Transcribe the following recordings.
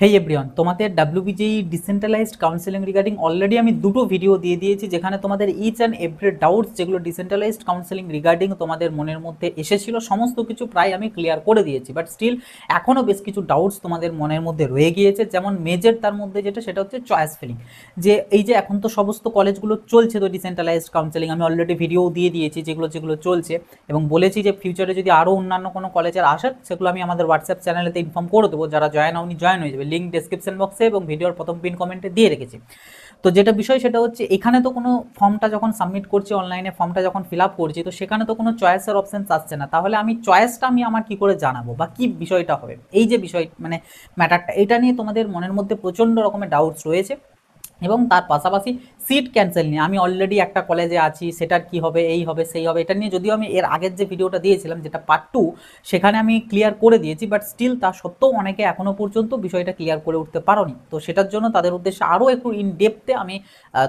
হেই everyone, তোমাদের WBJEE decentralised counselling regarding already আমি দুটো ভিডিও দিয়ে দিয়েছি, যেখানে তোমাদের ইচ অ্যান্ড এভরি ডাউটস যেগুলো ডিসেন্ট্রালাইজড কাউন্সেলিং রিগার্ডিং তোমাদের মনের মধ্যে এসেছিল সমস্ত কিছু প্রায় আমি ক্লিয়ার করে দিয়েছি। বাট স্টিল এখনও বেশ কিছু ডাউটস তোমাদের মনের মধ্যে রয়ে গিয়েছে। যেমন মেজর তার মধ্যে যেটা, সেটা হচ্ছে চয়েস ফিলিং। যে এই যে এখন তো সমস্ত কলেজগুলো চলছে তো ডিসেন্ট্রালাইজড কাউন্সেলিং, আমি অলরেডি ভিডিও দিয়ে দিয়েছি যেগুলো যেগুলো চলছে, এবং বলেছি যে ফিউচারে যদি আরও অন্যান্য কোনো কলেজের আসে সেগুলো আমি আমাদের হোয়াটসঅ্যাপ চ্যানেলেতে ইনফর্ম করে দেবো। যারা জয়েন হয়নি জয়েন হয়ে যাবে, লিঙ্ক ডেসক্রিপশন বক্সে এবং ভিডিওর প্রথম পিন কমেন্টে দিয়ে রেখেছি। তো যেটা বিষয় সেটা হচ্ছে, এখানে তো কোনো ফর্মটা যখন সাবমিট করছি অনলাইনে, ফর্মটা যখন ফিল আপ করছি, তো সেখানে তো কোনো চয়েসের অপশানস আসছে না। তাহলে আমি চয়েসটা আমি আমার কী করে জানাবো বা কী বিষয়টা হবে, এই যে বিষয় মানে ম্যাটারটা, এটা নিয়ে তোমাদের মনের মধ্যে প্রচণ্ড রকমের ডাউটস রয়েছে। এবং তার পাশাপাশি সিট ক্যান্সেল নিয়ে, আমি অলরেডি একটা কলেজে আছি, সেটার কি হবে, এই হবে সেই হবে, এটা নিয়ে যদিও আমি এর আগের যে ভিডিওটা দিয়েছিলাম যেটা পার্ট 2, সেখানে আমি ক্লিয়ার করে দিয়েছি। বাট স্টিল তা সত্ত্বেও অনেকে এখনও পর্যন্ত বিষয়টা ক্লিয়ার করে উঠতে পারোনি। তো সেটার জন্য তাদের উদ্দেশ্যে আরও একটু ইন ডেপথে আমি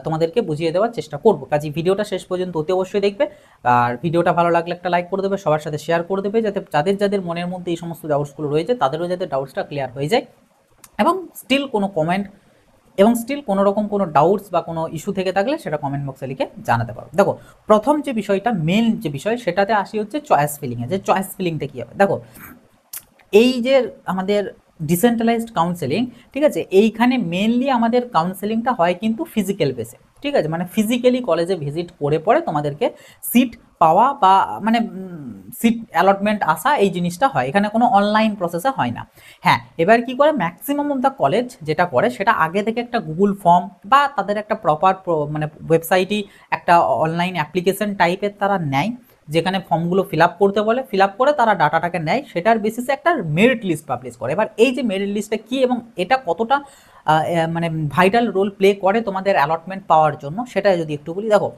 তোমাদেরকে বুঝিয়ে দেওয়ার চেষ্টা করব। কাজে ভিডিওটা শেষ পর্যন্ত অতি অবশ্যই দেখবে। আর ভিডিওটা ভালো লাগলে একটা লাইক করে দেবে, সবার সাথে শেয়ার করে দেবে, যাতে যাদের যাদের মনের মধ্যে এই সমস্ত ডাউটসগুলো রয়েছে তাদেরও যাতে ডাউটসটা ক্লিয়ার হয়ে যায়। এবং স্টিল কোনো রকম কোনো ডাউটস বা কোনো ইস্যু থেকে থাকলে সেটা কমেন্ট বক্সে লিখে জানাতে পারো। দেখো, প্রথম যে বিষয়টা, মেন যে বিষয়, সেটাতে আসি হচ্ছে চয়েস ফিলিংয়ে। যে চয়েস ফিলিংটা কী হবে, দেখো এই যে আমাদের ডিসেন্ট্রালাইজড কাউন্সেলিং, ঠিক আছে, এইখানে মেনলি আমাদের কাউন্সেলিংটা হয় কিন্তু ফিজিক্যাল বেসে, ঠিক আছে, মানে ফিজিক্যালি কলেজে ভিজিট করে পরে তোমাদেরকে সিট পাওয়া বা মানে সিট অ্যালটমেন্ট আসা, এই জিনিসটা হয়। এখানে কোনো অনলাইন প্রসেসে হয় না। হ্যাঁ, এবার কি করে ম্যাক্সিমাম অফ দ্য কলেজ যেটা করে, সেটা আগে থেকে একটা গুগল ফর্ম বা তাদের একটা প্রপার মানে ওয়েবসাইটই একটা অনলাইন অ্যাপ্লিকেশন টাইপের তারা নেয়, যেখানে ফর্মগুলো ফিল আপ করতে বলে, ফিল আপ করে তারা ডাটাটাকে নেয়, সেটার বেসিসে একটা মেরিট লিস্ট পাবলিশ করে। এবার এই যে মেরিট লিস্টটা কী এবং এটা কতটা মানে ভাইটাল রোল প্লে করে তোমাদের অ্যালটমেন্ট পাওয়ার জন্য, সেটা যদি একটু বলি। দেখো,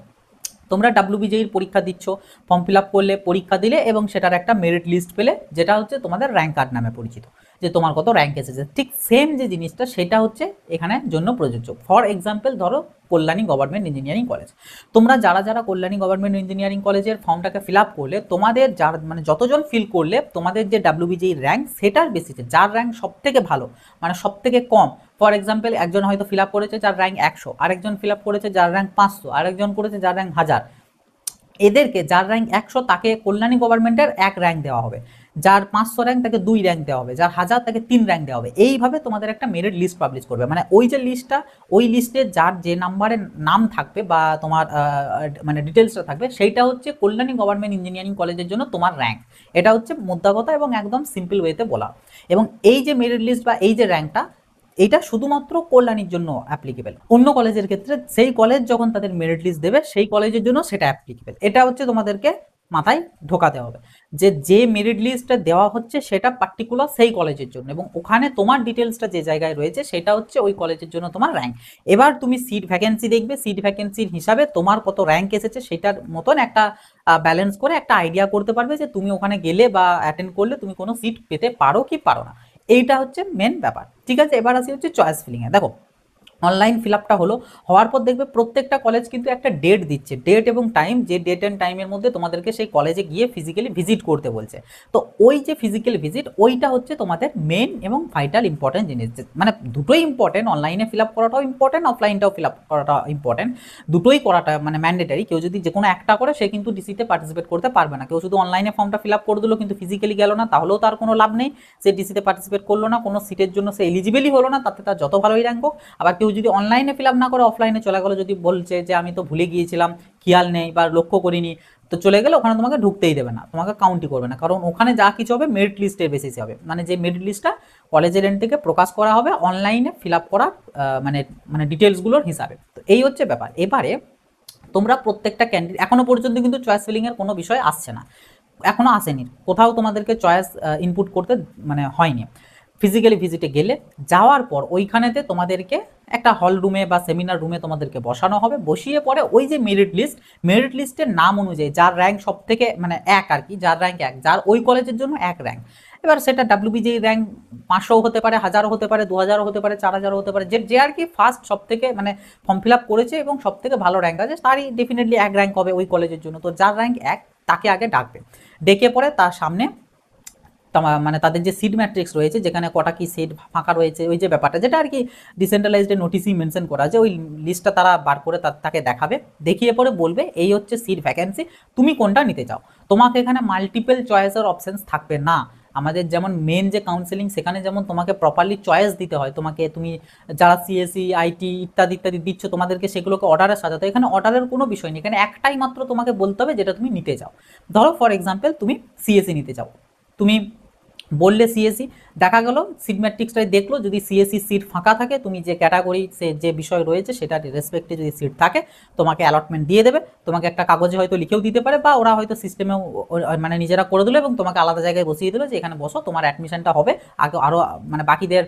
তোমরা ডাব্লিউবিজেইর পরীক্ষা দিচ্ছ, ফর্ম ফিল আপ করলে, পরীক্ষা দিলে এবং সেটার একটা মেরিট লিস্ট পেলে, যেটা হচ্ছে তোমাদের র্যাঙ্ক কার্ড নামে পরিচিত, যে তোমার কত র্যাঙ্ক এসেছে। ঠিক সেম যে জিনিসটা, সেটা হচ্ছে এখানে জন্য প্রযোজ্য। ফর এক্সাম্পল ধরো কল্যাণী গভর্নমেন্ট ইঞ্জিনিয়ারিং কলেজ, তোমরা যারা যারা কল্যাণী গভর্নমেন্ট ইঞ্জিনিয়ারিং কলেজের ফর্মটাকে ফিল আপ করলে, তোমাদের যার মানে যতজন ফিল করলে, তোমাদের যে ডাব্লিউবিজেই র্যাঙ্ক, সেটার বেসিসে যার র্যাঙ্ক সব থেকে ভালো মানে সব থেকে কম, ফর এক্সাম্পল একজন হয়তো ফিল আপ করেছে যার র্যাঙ্ক 100, আরেকজন ফিল আপ করেছে যার র্যাঙ্ক 500, আরেকজন করেছে যার র্যাঙ্ক 1000, এদেরকে যার র্যাঙ্ক 100 তাকে কল্যাণী গভর্নমেন্টের 1 র্যাঙ্ক দেওয়া হবে, যার 500 র্যাঙ্ক তাকে 2 র্যাঙ্ক দেওয়া হবে, যার 1000 তাকে 3 র্যাঙ্ক দেওয়া হবে। এইভাবে তোমাদের একটা মেরিট লিস্ট পাবলিশ করবে। মানে ওই যে লিস্টটা, ওই লিস্টে যার যে নাম্বারের নাম থাকবে বা তোমার মানে ডিটেলসটা থাকবে, সেইটা হচ্ছে কল্যাণী গভর্নমেন্ট ইঞ্জিনিয়ারিং কলেজের জন্য তোমার র্যাঙ্ক। এটা হচ্ছে মোদ্দা কথা এবং একদম সিম্পল ওয়েতে বলা। এবং এই যে মেরিট লিস্ট বা এই যে র্যাঙ্কটা, এটা শুধুমাত্র কল্যাণীর জন্য অ্যাপ্লিকেবল। অন্য কলেজের ক্ষেত্রে সেই কলেজ যখন তাদের মেরিট লিস্ট দেবে, সেই কলেজের জন্য সেটা অ্যাপ্লিকেবল। এটা হচ্ছে তোমাদেরকে মাথায় ঢোকাতে হবে, যে যে মেরিট লিস্টটা দেওয়া হচ্ছে সেটা পার্টিকুলার সেই কলেজের জন্য, এবং ওখানে তোমার ডিটেলসটা যে জায়গায় রয়েছে সেটা হচ্ছে ওই কলেজের জন্য তোমার র্যাঙ্ক। এবার তুমি সিট ভ্যাকেন্সি দেখবে, সিট ভ্যাকেন্সির হিসাবে তোমার কত র্যাঙ্ক এসেছে সেটার মতন একটা ব্যালেন্স করে একটা আইডিয়া করতে পারবে যে তুমি ওখানে গেলে বা অ্যাটেন্ড করলে তুমি কোনো সিট পেতে পারো কি পারো না। এইটা হচ্ছে মেন ব্যাপার, ঠিক আছে। এবার আসি হচ্ছে চয়েস ফিলিংয়ে। দেখো, অনলাইন ফিল আপটা হওয়ার পর দেখবে প্রত্যেকটা কলেজ কিন্তু একটা ডেট দিচ্ছে, ডেট এবং টাইম, যে ডেট অ্যান্ড টাইমের মধ্যে তোমাদেরকে সেই কলেজে গিয়ে ফিজিক্যালি ভিজিট করতে বলছে। তো ওই যে ফিজিক্যাল ভিজিট, ওইটা হচ্ছে তোমাদের মেন এবং ভাইটাল ইম্পর্টেন্ট জিনিস। মানে দুটোই ইম্পর্টেন্ট, অনলাইনে ফিল আপ করাটাও ইম্পর্টেন্ট, অফলাইনটাও ফিল আপ করাটা ইম্পর্টেন্ট, দুটোই করাটা মানে ম্যান্ডেটারি। কেউ যদি যে কোনো একটা করে, সে কিন্তু ডিসিতে পার্টিসিপেট করতে পারবে না। কেউ শুধু অনলাইনে ফর্মটা ফিল আপ করে দিল কিন্তু ফিজিক্যালি গেল না, তাহলেও তার কোনো লাভ নেই, সে ডিসিতে পার্টিসিপেট করলো না, কোনো সিটের জন্য সে এলিজিবলই হলো না, তাতে তার যত ভালোই র্যাঙ্ক হোক। আবার কেউ যদি অনলাইনে ফিল আপ না করে অফলাইনে চলে গেলো, যদি বলছে যে আমি তো ভুলে গিয়েছিলাম, খেয়াল নেই বা লক্ষ্য করিনি, তো চলে গেলে ওখানে তোমাকে ঢুকতেই দেবে না, তোমাকে কাউন্টই করবে না, কারণ ওখানে যা কিছু হবে মেরিট লিস্টের বেসিসে হবে। মানে যে মেরিট লিস্টটা কলেজের এন্ড থেকে প্রকাশ করা হবে অনলাইনে ফিল আপ করা মানে মানে ডিটেলসগুলোর হিসাবে। তো এই হচ্ছে ব্যাপার। এবারে তোমরা প্রত্যেকটা ক্যান্ডিডেট, এখনো পর্যন্ত কিন্তু চয়েস ফিলিংয়ের কোনো বিষয় আসছে না, এখনও আসেনি, কোথাও তোমাদেরকে চয়েস ইনপুট করতে মানে হয়নি। ফিজিক্যালি ভিজিটে গেলে, যাওয়ার পর ওইখানেতে তোমাদেরকে একটা হল রুমে বা সেমিনার রুমে তোমাদেরকে বসানো হবে, বসিয়ে পরে ওই যে মেরিট লিস্টের নাম অনুযায়ী যার র্যাঙ্ক সব থেকে মানে 1 আর কি, যার র্যাঙ্ক 1, যার ওই কলেজের জন্য 1 র্যাঙ্ক। এবার সেটা ডাব্লিউবিজেই র্যাঙ্ক 500 হতে পারে, 1000 হতে পারে, 2000 হতে পারে, 4000 হতে পারে, যে আর কি ফার্স্ট সব থেকে মানে ফর্ম ফিল আপ করেছে এবং সব থেকে ভালো র্যাঙ্ক আছে, তারই ডেফিনেটলি 1 র্যাঙ্ক হবে ওই কলেজের জন্য। তো যার র্যাঙ্ক 1 তাকে আগে ডাকবে, ডেকে পরে তার সামনে মানে তাদের যে সিট ম্যাট্রিক্স রয়েছে, যেখানে কটা কি সিট ফাঁকা রয়েছে, ওই যে ব্যাপারটা যেটা আর কি ডিসেন্ট্রালাইজড নোটিসই মেনশন করা আছে, ওই লিস্টটা তারা বার করে তাকে দেখাবে, দেখিয়ে পরে বলবে এই হচ্ছে সিট ভ্যাকেন্সি, তুমি কোনটা নিতে চাও। তোমাকে এখানে মাল্টিপল চয়েসের অপশানস থাকবে না। আমাদের যেমন মেন যে কাউন্সেলিং, সেখানে যেমন তোমাকে প্রপারলি চয়েস দিতে হয়, তোমাকে তুমি যারা সিএসসি আইটি ইত্যাদি ইত্যাদি দিচ্ছ, তোমাদেরকে সেগুলোকে অর্ডারে সাজাতে হয়। এখানে অর্ডারের কোনো বিষয় নেই, এখানে একটাই মাত্র তোমাকে বলতে হবে যেটা তুমি নিতে চাও। ধরো ফর এক্সাম্পল তুমি সিএসসি নিতে চাও, তুমি বললে সিএসসি, দেখা গেল সিট ম্যাট্রিক্সটাই দেখলো, যদি সিএসসি সিট ফাঁকা থাকে, তুমি যে ক্যাটাগরি সে যে বিষয় রয়েছে সেটার রেসপেক্টে যদি সিট থাকে, তোমাকে অ্যালটমেন্ট দিয়ে দেবে, তোমাকে একটা কাগজে হয়তো লিখেও দিতে পারে, বা ওরা হয়তো সিস্টেমেও মানে নিজেরা করে দিল এবং তোমাকে আলাদা জায়গায় বসিয়ে দিল যে এখানে বসো, তোমার অ্যাডমিশনটা হবে, আগে আরও মানে বাকিদের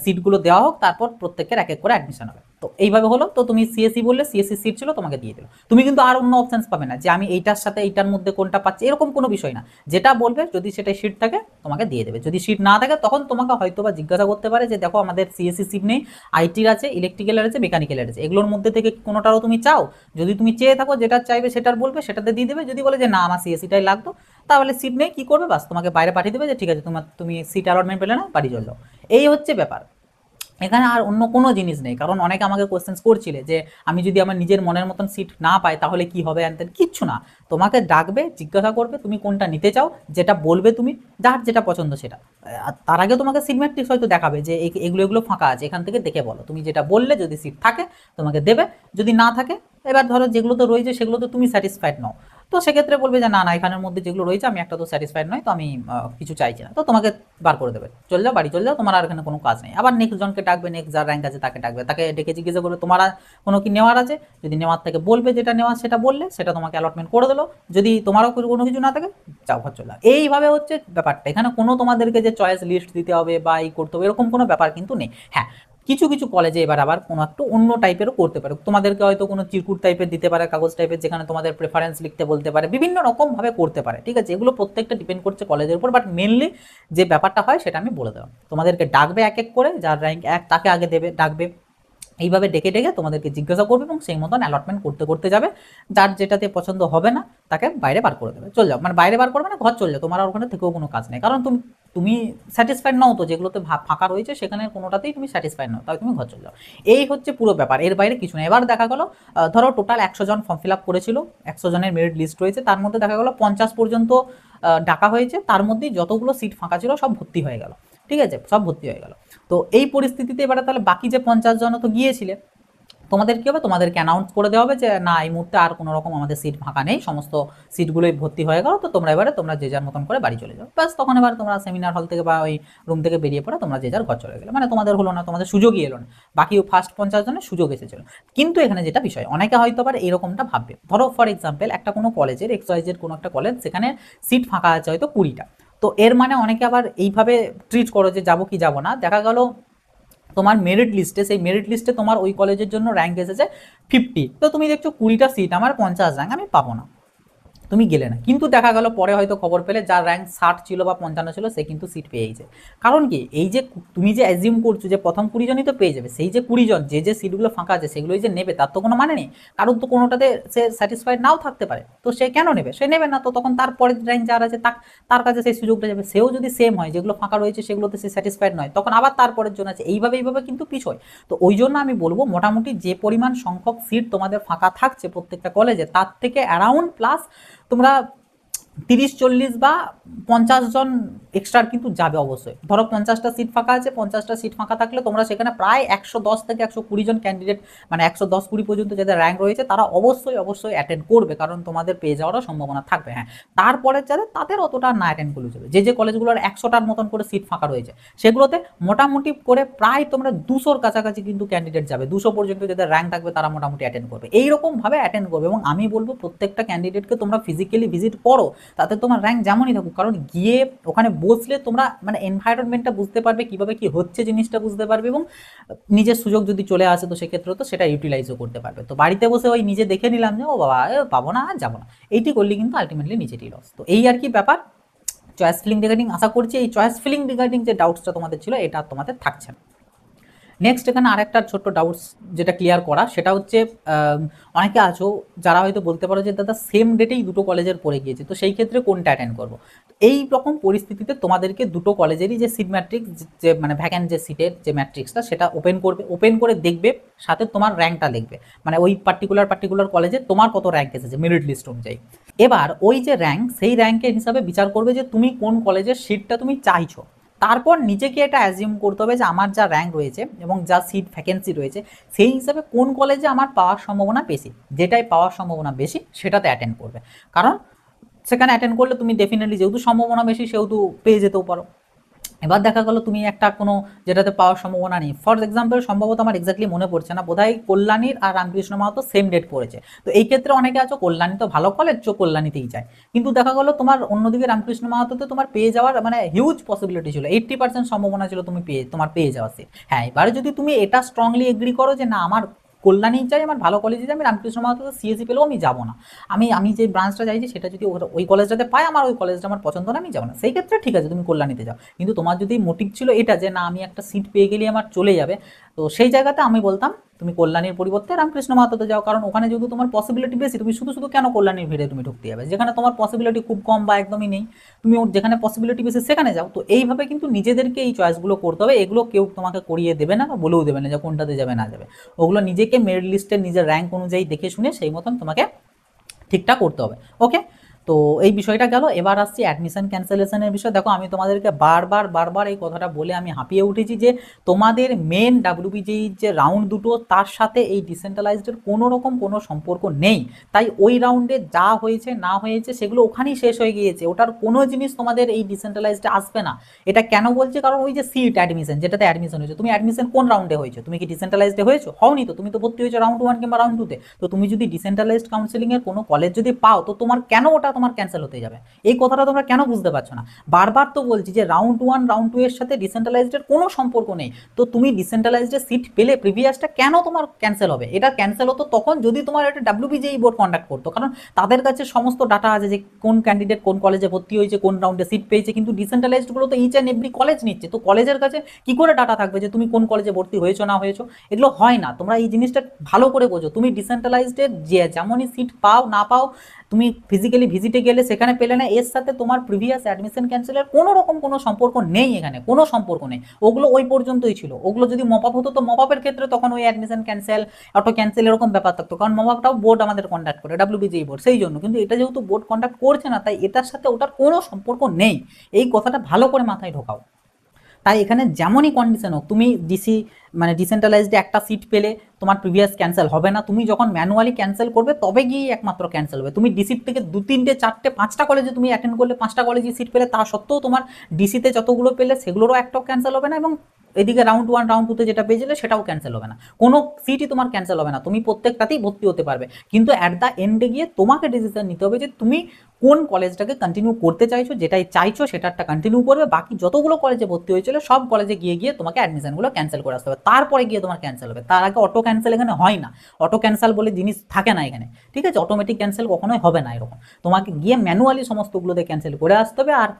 সিটগুলো দেওয়া হোক, তারপর প্রত্যেকের এক এক করে অ্যাডমিশন হবে। তো এইভাবে হলো, তো তুমি সিএসসি বললে সিএসসি সিট ছিল, তোমাকে দিয়ে দিল। তুমি কিন্তু আর অন্য অপশানস পাবে না যে আমি এইটার সাথে এইটার মধ্যে কোনটা পাচ্ছি, এরকম কোনো বিষয় না। যেটা বলবে, যদি সেটা সিট থাকে তোমাকে দিয়ে দেবে, যদি সিট না থাকে তখন তোমাকে হয়তো বা জিজ্ঞাসা করতে পারে যে দেখো আমাদের সিএসসি সিট নেই, আইটির আছে, ইলেকট্রিক্যালের আছে, মেকানিক্যালের আছে, এগুলোর মধ্যে থেকে কোনোটারও তুমি চাও? যদি তুমি চেয়ে থাকো, যেটা চাইবে সেটার বলবে, সেটাতে দিয়ে দেবে। যদি বলে যে না আমার সিএসসিটাই লাগতো, তাহলে সিট নেই, কি করবে, বাস তোমাকে বাইরে পাঠিয়ে দেবে যে ঠিক আছে তুমি সিট অ্যালটমেন্ট পেলে না, বাড়ি চলে যাও। এই হচ্ছে ব্যাপার, এখানে আর অন্য কোনো জিনিস নেই। কারণ অনেকে আমাকে কোয়েশ্চেন্স করছিলে যে আমি যদি আমার নিজের মনের মতন সিট না পাই তাহলে কি হবে, অ্যান্ড কিচ্ছু না। তোমাকে ডাকবে, জিজ্ঞাসা করবে তুমি কোনটা নিতে চাও, যেটা বলবে তুমি, যার যেটা পছন্দ সেটা। আর তার আগে তোমাকে সিট ম্যাট্রিক্স হয়তো দেখাবে যে এগুলো এগুলো ফাঁকা আছে, এখান থেকে দেখে বলো, তুমি যেটা বললে যদি সিট থাকে তোমাকে দেবে, যদি না থাকে, এবার ধরো যেগুলো তো রয়েছে সেগুলো তো তুমি স্যাটিসফাইড নও, তো সেক্ষেত্রে বলবে যে না না এখানের মধ্যে যেগুলো রয়েছে আমি একটা তো স্যাটিসফাইড নয়, তো আমি কিছু চাইছি না, তো তোমাকে বার করে দেবে, চলে যাও বাড়ি চলে যাও, তোমার আর এখানে কোনো কাজ নেই। আবার নেক্সট জনকে ডাকবে, নেক্সট যার র্যাঙ্ক আছে তাকে ডাকবে, তাকে ডেকে জিজ্ঞাসা করবে তোমার কোনো কি নেওয়ার আছে, যদি নেওয়ার থেকে বলবে যেটা নেওয়ার সেটা বললে সেটা তোমাকে অ্যালটমেন্ট করে দিলো, যদি তোমারও কোনো কিছু না থাকে যাও ঘর চলে যাও। এইভাবে হচ্ছে ব্যাপারটা, এখানে কোনো তোমাদেরকে যে চয়েস লিস্ট দিতে হবে বা এই করতে হবে এরকম কোনো ব্যাপার কিন্তু নেই। হ্যাঁ, কিছু কিছু কলেজে এবার আবার কোনো একটু অন্য টাইপেরও করতে পারে, তোমাদেরকে হয়তো কোনো চিরকুট টাইপের দিতে পারে, কাগজ টাইপের, যেখানে তোমাদের প্রেফারেন্স লিখতে বলতে পারে, বিভিন্ন রকমভাবে করতে পারে, ঠিক আছে, এগুলো প্রত্যেকটা ডিপেন্ড করছে কলেজের উপর। বাট মেনলি যে ব্যাপারটা হয় সেটা আমি বলে দেবো, তোমাদেরকে ডাকবে এক এক করে, যার র্যাঙ্ক 1 তাকে আগে দেবে, ডাকবে, এইভাবে ডেকে ডেকে তোমাদেরকে জিজ্ঞাসা করবে এবং সেই মতন অ্যালটমেন্ট করতে করতে যাবে, যার যেটাতে পছন্দ হবে না তাকে বাইরে বার করে দেবে, চলে যাও, মানে বাইরে বার করবে না, ঘর চলে যাও, তোমার আর ওখানে থেকেও কোনো কাজ নেই, কারণ তুমি তুমি স্যাটিসফাইড নও, তো যেগুলোতে ফাঁকা রয়েছে সেখানে কোনোটাতেই তুমি স্যাটিসফাইড নও, তাই তুমি ঘর চলে যাও। এই হচ্ছে পুরো ব্যাপার, এর বাইরে কিছু নেই। এবার দেখা গেলো ধরো টোটাল 100 জন ফর্ম ফিল আপ করেছিল, 100 জনের মেরিট লিস্ট রয়েছে, তার মধ্যে দেখা গেলো 50 পর্যন্ত ডাকা হয়েছে, তার মধ্যেই যতগুলো সিট ফাঁকা ছিল সব ভর্তি হয়ে গেল, ঠিক আছে, সব ভর্তি হয়ে গেল। তো এই পরিস্থিতিতে এবারে তাহলে বাকি যে 50 জন তো গিয়েছিলে, তোমাদের কী হবে, তোমাদেরকে অ্যানাউন্স করে দেওয়া হবে যে না এই মুহূর্তে আর কোনো রকম আমাদের সিট ফাঁকা নেই, সমস্ত সিটগুলোই ভর্তি হয়ে গেল, তো তোমরা যে যার মতন করে বাড়ি চলে যাও, ব্যাস তখন এবার তোমরা সেমিনার হল থেকে বা ওই রুম থেকে বেরিয়ে পড়ে তোমরা যে যার ঘর চলে গেলে, মানে তোমাদের হলো না, তোমাদের সুযোগই এলো না, বাকি ফার্স্ট 50 জনের সুযোগ এসেছিল। কিন্তু এখানে যেটা বিষয়, অনেকে হয়তো আবার এরকমটা ভাববে, ধরো ফর এক্সাম্পল একটা কোনো কলেজের এক্সওয়াইজেড কোনো একটা কলেজ, সেখানে সিট ফাঁকা আছে হয়তো 20টা, তো এর মানে অনেকে আবার এইভাবে ট্রিট করো যে যাবো কি যাবো না, দেখা গেল তোমার মেরিট লিস্টে, সেই মেরিট লিস্টে তোমার ওই কলেজের জন্য র্যাঙ্ক এসেছে 50, তো তুমি দেখছো 20টা সিট, আমার 50 র্যাঙ্ক, আমি পাবো না, তুমি গেলে না, কিন্তু দেখা গেল পরে হয়তো খবর পেলে যার র্যাঙ্ক 60 ছিল বা 55 ছিল সে কিন্তু সিট পেয়েছে। কারণ কি, এই যে তুমি যে অ্যাজিউম করছো যে প্রথম 20 জনই তো পেয়ে যাবে, সেই যে 20 জন যে সিটগুলো ফাঁকা আছে সেগুলোই যে নেবে তার তো কোনো মানে নেই, কারণ তো কোনোটাতে সে স্যাটিসফাইড নাও থাকতে পারে, তো সে কেন নেবে, সে নেবে না, তো তখন তার পরের র্যাঙ্ক যার আছে তার কাছে সেই সুযোগটা যাবে, সেও যদি সেম হয়, যেগুলো ফাঁকা রয়েছে সেগুলোতে সে স্যাটিসফাইড নয়, তখন আবার তারপরের জন্য আছে, এইভাবে কিন্তু পিছোয়। তো ওই জন্য আমি বলবো মোটামুটি যে পরিমাণ সংখ্যক সিট তোমাদের ফাঁকা থাকছে প্রত্যেকটা কলেজে, তার থেকে অ্যারাউন্ড প্লাস তোমরা 30-40 বা 50 জন এক্সট্রা কিন্তু যাবে অবশ্যই। ধরো 50টা সিট ফাঁকা আছে, 50টা সিট ফাঁকা থাকলে তোমরা সেখানে প্রায় 110 থেকে 120 জন ক্যান্ডিডেট, মানে 110-20 পর্যন্ত যাদের র্যাঙ্ক রয়েছে তারা অবশ্যই অ্যাটেন্ড করবে, কারণ তোমাদের পেয়ে যাওয়ারও সম্ভাবনা থাকবে। হ্যাঁ, তারপরে যাদের তাদের অতটা না অ্যাটেন্ড করলে যাবে, যে কলেজগুলোর 100টার মতন করে সিট ফাঁকা রয়েছে সেগুলোতে মোটামুটি করে প্রায় তোমরা 200-র কাছাকাছি কিন্তু ক্যান্ডিডেট যাবে, 200 পর্যন্ত যাদের র্যাঙ্ক থাকবে তারা মোটামুটি অ্যাটেন্ড করবে, এইরকমভাবে অ্যাটেন্ড করবে। এবং আমি বলবো প্রত্যেকটা ক্যান্ডিডেটকে তোমরা ফিজিক্যালি ভিজিট করো, তাতে তোমার র্যাঙ্ক যেমনই থাকুক, কারণ গিয়ে ওখানে বসলে তোমরা মানে এনভায়রনমেন্টটা বুঝতে পারবে, কিভাবে কি হচ্ছে জিনিসটা বুঝতে পারবে, এবং নিজের সুযোগ যদি চলে আসে তো সেক্ষেত্রে তো সেটা ইউটিলাইজও করতে পারবে। তো বাড়িতে বসে ওই নিজে দেখে নিলাম যে ও বাবা পাবো না আর যাবো না, এইটি করলে কিন্তু আলটিমেটলি নিজেরই লস। তো এই আর কি ব্যাপার চয়েস ফিলিং রিগার্ডিং। আশা করছি এই চয়েস ফিলিং রিগার্ডিং যে ডাউটসটা তোমাদের ছিল এটা তোমাদের থাকছে না। নেক্সট এখানে আরেকটা ছোট্ট ডাউটস যেটা ক্লিয়ার করা, সেটা হচ্ছে অনেকে আছো যারা হয়তো বলতে পারো যে দাদা সেম ডেটেই দুটো কলেজের পড়ে গিয়েছে, তো সেই ক্ষেত্রে কোনটা অ্যাটেন্ড করবো। এই রকম পরিস্থিতিতে তোমাদেরকে দুটো কলেজেরই যে সিট ম্যাট্রিক্স, যে মানে ভ্যাকেন্ট যে সিটের যে ম্যাট্রিক্সটা সেটা ওপেন করবে, ওপেন করে দেখবে, সাথে তোমার র্যাঙ্কটা লিখবে, মানে ওই পার্টিকুলার কলেজে তোমার কত র্যাঙ্ক এসেছে মেরিট লিস্ট অনুযায়ী। এবার ওই যে র্যাঙ্ক, সেই র্যাঙ্কের হিসাবে বিচার করবে যে তুমি কোন কলেজের সিটটা তুমি চাইছো। তারপর নিজেকে এটা অ্যাজিউম করতে হবে যে আমার যা র্যাঙ্ক রয়েছে এবং যা সিট ভ্যাকেন্সি রয়েছে সেই হিসাবে কোন কলেজে আমার পাওয়ার সম্ভাবনা বেশি, যেটাই পাওয়ার সম্ভাবনা বেশি সেটাতে অ্যাটেন্ড করবে। কারণ সেখানে অ্যাটেন্ড করলে তুমি ডেফিনেটলি যেহেতু সম্ভাবনা বেশি সেহেতু পেয়ে যেতেও পারো। এবার দেখা গেল তুমি একটা কোনো যেটাতে পাওয়ার সম্ভাবনা নেই, ফর এক্সাম্পল সম্ভবত আমার এক্স্যাক্টলি মনে পড়ছে না, বোধহয় কল্যাণীর আর রামকৃষ্ণ মাহাতো সেম ডেট পড়েছে, তো এই ক্ষেত্রে অনেকে আছো কল্যাণী তো ভালো কলেজ, চো কল্যাণীতেই যায়, কিন্তু দেখা গেলো তোমার অন্যদিকে রামকৃষ্ণ মাহাতোতে তোমার পেয়ে যাওয়ার মানে হিউজ পসিবিলিটি ছিল, 80% সম্ভাবনা ছিল তুমি তোমার পেয়ে যাওয়া সে। হ্যাঁ, এবারে যদি তুমি এটা স্ট্রংলি এগ্রি করো যে না আমার কল্যাণী চাই, আমার ভালো কলেজে যাই, আমি রামকৃষ্ণ মাহাতো সিএসি পেলেও আমি যাবো না, আমি যে ব্রাঞ্চটা চাইছি সেটা যদি ওই কলেজটাতে পাই, আমার ওই কলেজটা আমার পছন্দ না, আমি যাবো না, সেই ক্ষেত্রে ঠিক আছে তুমি কল্যাণীতে যাও। কিন্তু তোমার যদি মোটিভ ছিল এটা যে না আমি একটা সিট পেয়ে গেলে আমার চলে যাবে, তো সেই জায়গাতে আমি বলতাম তুমি কল্যাণীর পরিবর্তে রামকৃষ্ণ মাহাতোতে যাও, কারণ ওখানে যেহেতু তোমার পসিবিলিটি বেশি, তুমি শুধু শুধু কেন কল্যাণীর ভিড়ে তুমি ঢুকতে যাবে, যেখানে তোমার পসিবিলিটি খুব কম বা একদমই নেই, তুমি যেখানে পসিবিলিটি বেশি সেখানে যাও। তো এইভাবে কিন্তু নিজেদেরকে এই চয়েসগুলো করতে হবে, এগুলো কেউ তোমাকে করিয়ে দেবে না বা বলেও দেবে না যে কোনটাতে যাবে না যাবে, ওগুলো নিজেকে মেরিট লিস্টের নিজের র্যাঙ্ক অনুযায়ী দেখে শুনে সেই মতন তোমাকে ঠিকঠাক করতে হবে। ওকে, তো এই বিষয়টা গেল। এবার আসছি অ্যাডমিশন ক্যান্সেলেশনের বিষয়। দেখো আমি তোমাদেরকে বারবার এই কথাটা বলে আমি হাঁপিয়ে উঠেছি যে তোমাদের মেন ডাব্লিউবিজেই যে রাউন্ড দুটো তার সাথে এই ডিসেন্ট্রালাইজডের কোনো রকম কোনো সম্পর্ক নেই, তাই ওই রাউন্ডে যা হয়েছে না হয়েছে সেগুলো ওখানেই শেষ হয়ে গিয়েছে, ওটার কোনো জিনিস তোমাদের এই ডিসেন্ট্রালাইজডে আসবে না। এটা কেন বলছে, কারণ ওই যে সিট অ্যাডমিশন, যেটাতে অ্যাডমিশন হয়েছে, তুমি অ্যাডমিশন কোন রাউন্ডে হয়েছে, তুমি কি ডিসেন্ট্রালাইজডে হয়েছো, হওনি তো, তুমি তো ভর্তি হয়েছো রাউন্ড 1 কিংবা রাউন্ড 2তে, তো তুমি যদি ডিসেন্ট্রালাইজড কাউন্সিলিংয়ের কোনো কলেজ যদি পাও তো তোমার কেন ওটা তোমার ক্যান্সেল হতে যাবে, এই কথাটা তোমরা কেন বুঝতে পারছো না। বারবার তো বলছি যে রাউন্ড 1 রাউন্ড 2 এর সাথে ডিসেন্ট্রালাইজডের কোনো সম্পর্ক নেই, তো তুমি ডিসেন্ট্রালাইজডের সিট পেলে প্রিভিয়াসটা কেন তোমার ক্যান্সেল হবে, এটা ক্যান্সেল হতো তখন যদি তোমার একটা ডাব্লিউবিজেই বোর্ড কন্ডাক্ট করতো, কারণ তাদের কাছে সমস্ত ডাটা আছে যে কোন ক্যান্ডিডেট কোন কলেজে ভর্তি হয়েছে, কোন রাউন্ডে সিট পেয়েছে, কিন্তু ডিসেন্ট্রালাইজডগুলো তো ইচ অ্যান্ড এভরি কলেজ নিচ্ছে, তো কলেজের কাছে কি করে ডাটা থাকবে যে তুমি কোন কলেজে ভর্তি হয়েছো না হয়েছো, এগুলো হয় না। তোমরা এই জিনিসটা ভালো করে বোঝো, তুমি ডিসেন্ট্রালাইজডের যে যেমনই সিট পাও না পাও, তুমি ফিজিক্যালি ভিজিটে গেলে সেখানে পেলে না, এর সাথে তোমার প্রিভিয়াস অ্যাডমিশন ক্যান্সেলের কোনো রকম কোনো সম্পর্ক নেই, এখানে কোনো সম্পর্ক নেই, ওগুলো ওই পর্যন্তই ছিল। ওগুলো যদি মপ আপ হতো তো মপ আপের ক্ষেত্রে তখন ওই অ্যাডমিশন ক্যান্সেল অটো ক্যান্সেল এরকম ব্যাপার থাকতো, কারণ মপ আপটাও বোর্ড আমাদের কন্ডাক্ট করে, ডাব্লিউবিজেই বোর্ড, সেই জন্য। কিন্তু এটা যেহেতু বোর্ড কন্ডাক্ট করছে না, তাই এটার সাথে ওটার কোনো সম্পর্ক নেই, এই কথাটা ভালো করে মাথায় ঢোকাও। তাই এখানে যেমনই কন্ডিশন হোক, তুমি মানে ডিসেন্ট্রালাইজড একটা সিট পেলে তোমার প্রিভিয়াস ক্যান্সেল হবে না, তুমি যখন ম্যানুয়ালি ক্যান্সেল করবে তবে গিয়ে একমাত্র ক্যান্সেল হবে। তুমি ডিসির থেকে 2, 3, 4, 5টা কলেজে তুমি অ্যাটেন্ড করলে, 5টা কলেজে সিট পেলে, তা সত্ত্বেও তোমার ডিসিতে যতগুলো পেলে সেগুলোরও একটাও ক্যান্সেল হবে না, এবং এদিকে রাউন্ড 1 রাউন্ড 2তে যেটা পেয়েছিলে সেটাও ক্যান্সেল হবে না, কোনো সিটই তোমার ক্যান্সেল হবে না, তুমি প্রত্যেকটাতেই ভর্তি হতে পারবে। কিন্তু অ্যাট দ্য এন্ডে গিয়ে তোমাকে ডিসিশন নিতে হবে যে তুমি কোন কলেজটাকে কন্টিনিউ করতে চাইছো, যেটাই চাইছো সেটারটা কন্টিনিউ করবে, বাকি যতগুলো কলেজে ভর্তি হয়েছিল সব কলেজে গিয়ে তোমাকে অ্যাডমিশনগুলো ক্যান্সেল করে আসতে হবে, তারপরে গিয়ে তোমার ক্যান্সেল হবে। তার আগে অটো ক্যান্সেল এখানে হয় না, অটো ক্যান্সেল বলে জিনিস থাকে না এখানে, ঠিক আছে, অটোমেটিক ক্যান্সেল কখনোই হবে না এরকম, তোমাকে গিয়ে ম্যানুয়ালি সমস্তগুলোতে ক্যান্সেল করে আসতে হবে। আর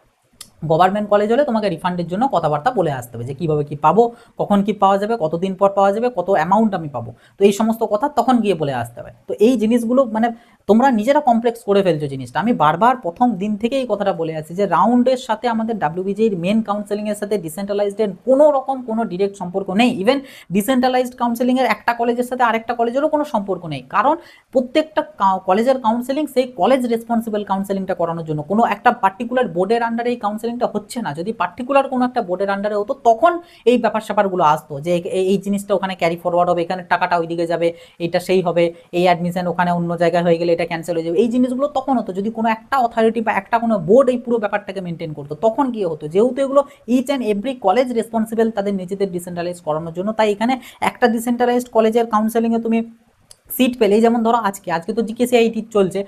গভর্নমেন্ট কলেজ হলে তোমাকে রিফান্ডের জন্য কথাবার্তা বলে আসতে হবে যে কীভাবে কী পাবো, কখন কী পাওয়া যাবে, কতদিন পর পাওয়া যাবে, কত অ্যামাউন্ট আমি পাবো, তো এই সমস্ত কথা তখন গিয়ে বলে আসতে হবে। তো এই জিনিসগুলো মানে তোমরা নিজেরা কমপ্লেক্স করে ফেলছো জিনিসটা, আমি বারবার প্রথম দিন থেকে এই কথাটা বলে আসছি যে রাউন্ডের সাথে আমাদের ডাব্লিউবিজের মেন কাউন্সেলিংয়ের সাথে ডিসেন্ট্রালাইজডের কোনো রকম কোনো ডিরেক্ট সম্পর্ক নেই, ইভেন ডিসেন্ট্রালাইজড কাউন্সেলিংয়ের একটা কলেজের সাথে আরেকটা কলেজেরও কোনো সম্পর্ক নেই, কারণ প্রত্যেকটা কলেজের কাউন্সেলিং সেই কলেজ রেসপন্সিবল কাউন্সেলিংটা করানোর জন্য, কোনো একটা পার্টিকুলার বোর্ডের আন্ডারে এই কাউন্সেলিংটা হচ্ছে না। যদি পার্টিকুলার কোনো একটা বোর্ডের আন্ডারে হতো তখন এই ব্যাপার স্যাপারগুলো আসতো যে এই জিনিসটা ওখানে ক্যারি ফরওয়ার্ড হবে, এখানে টাকাটা ওইদিকে যাবে, এইটা সেই হবে, এই অ্যাডমিশন ওখানে অন্য জায়গায় হয়ে গেলে এটা ক্যান্সেল হয়ে যাবে, এই জিনিসগুলো তখন হতো যদি কোনো একটা অথরিটি বা একটা কোনো বোর্ড এই পুরো ব্যাপারটাকে মেনটেন করতো, তখন গিয়ে হতো। যেহেতু এগুলো each and every college responsible তাদের নিজেদের ডিসেন্ট্রালাইজ করানোর জন্য, তাই এখানে একটা ডিসেন্ট্রালাইজড কলেজের কাউন্সেলিংয়ে তুমি সিট পেলেই, যেমন ধরো আজকে আজকে তো জিকেসিআইটি চলছে,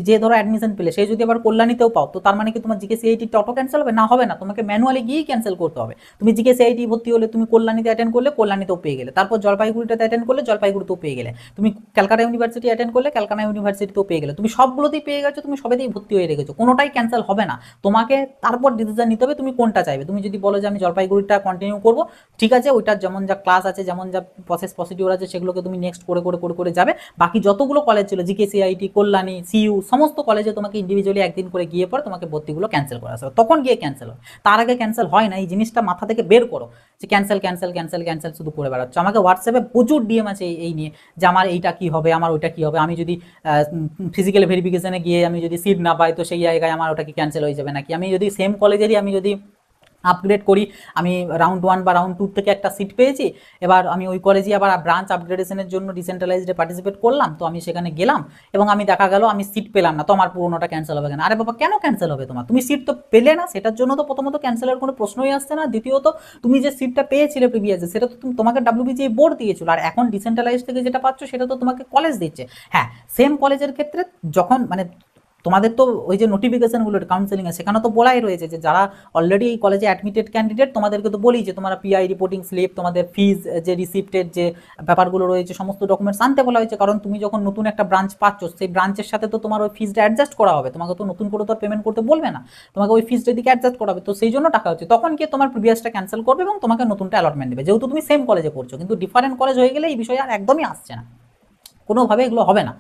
যে ধরো অ্যাডমিশন পেলে সেই যদি আবার কল্যাণীতেও পাও, তো তার মানে কি তোমার জিকেসিআইটিটা অটো ক্যান্সেল হবে? না, হবে না, তোমাকে ম্যানুয়ালি গিয়েই ক্যান্সেল করতে হবে। তুমি জিকেসিআইটি ভর্তি হলে তুমি কল্যাণীতে অ্যাটেন্ড করলে কল্যাণীতেও পেয়ে গেলে, তারপর জলপাইগুড়িতে অ্যাটেন্ড করলে জলপাইগুড়িতেও পেয়ে গেলে, তুমি ক্যালকাটা ইউনিভার্সিটি অ্যাটেন্ড করলে ক্যালকাটা ইউনিভার্সিটিতেও পেয়ে গেলে, তুমি সবগুলোতেই পেয়ে গেছো, তুমি সবেতেই ভর্তি হয়ে রেখেছো, কোনোটাই ক্যান্সেল হবে না। তোমাকে তারপর ডিসিশন নিতে হবে তুমি কোনটা চাইবে। তুমি যদি বলো যে আমি জলপাইগুড়িটা কন্টিনিউ করবো, ঠিক আছে, ওইটার যেমন যা ক্লাস আছে, যেমন যা প্রসিডিওর আছে, সেগুলোকে তুমি নেক্সট করে যাবে। বাকি যতগুলো কলেজ ছিল, জিকেসিআইটি, কল্যাণী, সিইউ, সমস্ত কলেজে তোমাকে ইন্ডিভিজুয়ালি একদিন করে গিয়ে পর তোমাকে ভর্তিগুলো ক্যান্সেল করা আসবে, তখন গিয়ে ক্যান্সেল হয়। তার আগে ক্যান্সেল হয় না, এই জিনিসটা মাথা থেকে বের করো যে ক্যান্সেল ক্যান্সেল ক্যান্সেল ক্যান্সেল শুধু করে বেড়াচ্ছ। আমাকে হোয়াটসঅ্যাপে প্রচুর ডিএম আছে এই নিয়ে, যে আমার এইটা কি হবে, আমার ওইটা কি হবে, আমি যদি ফিজিক্যাল ভেরিফিকেশনে গিয়ে আমি যদি সিট না পাই, তো সেই জায়গায় আমার ওটা কি ক্যান্সেল হয়ে যাবে নাকি, আমি যদি সেম কলেজেরই আমি যদি আপগ্রেড করি, আমি রাউন্ড 1 বা রাউন্ড 2 থেকে একটা সিট পেয়েছি, এবার আমি ওই কলেজে আবার ব্রাঞ্চ আপগ্রেডেশনের জন্য ডিসেন্ট্রালাইজডে পার্টিসিপেট করলাম, তো আমি সেখানে গেলাম এবং আমি দেখা গেল আমি সিট পেলাম না, তো আমার পুরোনোটা ক্যান্সেল হবে কেন? আরে বাবা, কেন ক্যান্সেল হবে তোমার? তুমি সিট তো পেলে না, সেটার জন্য তো প্রথমত ক্যান্সেলের কোনো প্রশ্নই আসছে না। দ্বিতীয়ত তুমি যে সিটটা পেয়েছিলে প্রিভিয়াসে, সেটা তো তোমাকে ডাব্লিউবিজিএ বোর্ড দিয়েছিল, আর এখন ডিসেন্ট্রালাইজ থেকে যেটা পাচ্ছ সেটা তো তোমাকে কলেজ দিচ্ছে। হ্যাঁ, সেম কলেজের ক্ষেত্রে যখন মানে তোমাদের তো ওই যে নোটিফিকেশনগুলো কাউন্সেলিং এ, সেখানে তো বলাই রয়েছে যে যারা অলরেডি এই কলেজে অ্যাডমিটেড ক্যান্ডিডেট, তোমাদেরকে তো বলি যে তোমরা পিআই রিপোর্টিং স্লিপ, তোমাদের ফিজ যে রিসিপ্টের যে ব্যাপারগুলো রয়েছে, সমস্ত ডকুমেন্টস আনতে বলা হয়েছে, কারণ তুমি যখন নতুন একটা ব্রাঞ্চ পাচ্ছ, সেই ব্রাঞ্চের সাথে তো তোমার ওই ফিজটা অ্যাডজাস্ট করা হবে, তোমাকে তো নতুন করে তো আর পেমেন্ট করতে বলবে না, তোমাকে ওই ফিজটা দিকে অ্যাডজাস্ট করা হবে, তো সেই জন্য টাকা হচ্ছে, তখন গিয়ে তোমার প্রিভিয়াসটা ক্যান্সেল করবে এবং তোমাকে নতুনটা অ্যালটমেন্ট দেবে, যেহেতু তুমি সেম কলেজে পড়ছো। কিন্তু ডিফারেন্ট কলেজ হয়ে গেলে এই বিষয় আর একদমই আসছে না, কোনোভাবে এগুলো হবে না।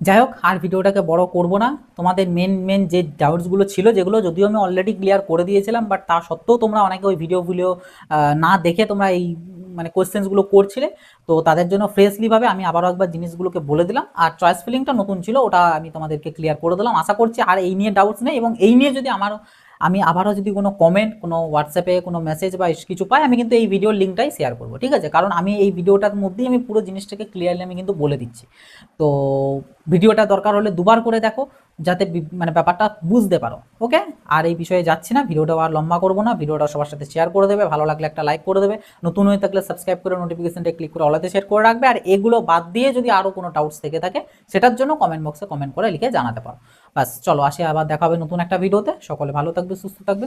যাই হোক, আর ভিডিওটাকে বড় করব না। তোমাদের মেন যে ডাউটসগুলো ছিল, যেগুলো যদিও আমি অলরেডি ক্লিয়ার করে দিয়েছিলাম, বাট তা সত্ত্বেও তোমরা অনেকে ওই ভিডিওগুলো না দেখে তোমরা এই মানে কোয়েশ্চেন্সগুলো করছিলে, তো তাদের জন্য ফ্রেশলিভাবে আমি আবারও একবার জিনিসগুলোকে বলে দিলাম। আর চয়েস ফিলিংটা নতুন ছিল, ওটা আমি তোমাদেরকে ক্লিয়ার করে দিলাম। আশা করছি আর এই নিয়ে ডাউটস নেই, এবং এই নিয়ে যদি আমি আবারও যদি কোনো কমেন্ট, কোনো হোয়াটসঅ্যাপে কোনো মেসেজ বা কিছু পাই, আমি কিন্তু এই ভিডিওর লিঙ্কটাই শেয়ার করবো, ঠিক আছে? কারণ আমি এই ভিডিওটার মধ্যেই আমি পুরো জিনিসটাকে ক্লিয়ারলি আমি কিন্তু বলে দিচ্ছি। তো ভিডিওটা দরকার হলে দুবার করে দেখো, যাতে মানে ব্যাপারটা বুঝতে পারো, ওকে? আর এই বিষয়ে যাচ্ছি না, ভিডিওটা আর লম্বা করবো না, ভিডিওটা সবার সাথে শেয়ার করে দেবে, ভালো লাগলে একটা লাইক করে দেবে, নতুন হয়ে থাকলে সাবস্ক্রাইব করে নোটিফিকেশনটা ক্লিক করে অলাতে শেয়ার করে রাখবে। আর এগুলো বাদ দিয়ে যদি আরও কোনো ডাউটস থেকে থাকে, সেটার জন্য কমেন্ট বক্সে কমেন্ট করে লিখে জানাতে পারো। বাস, চলো আসি, আবার দেখা হবে নতুন একটা ভিডিওতে। সকলে ভালো থাকবে, সুস্থ থাকবে।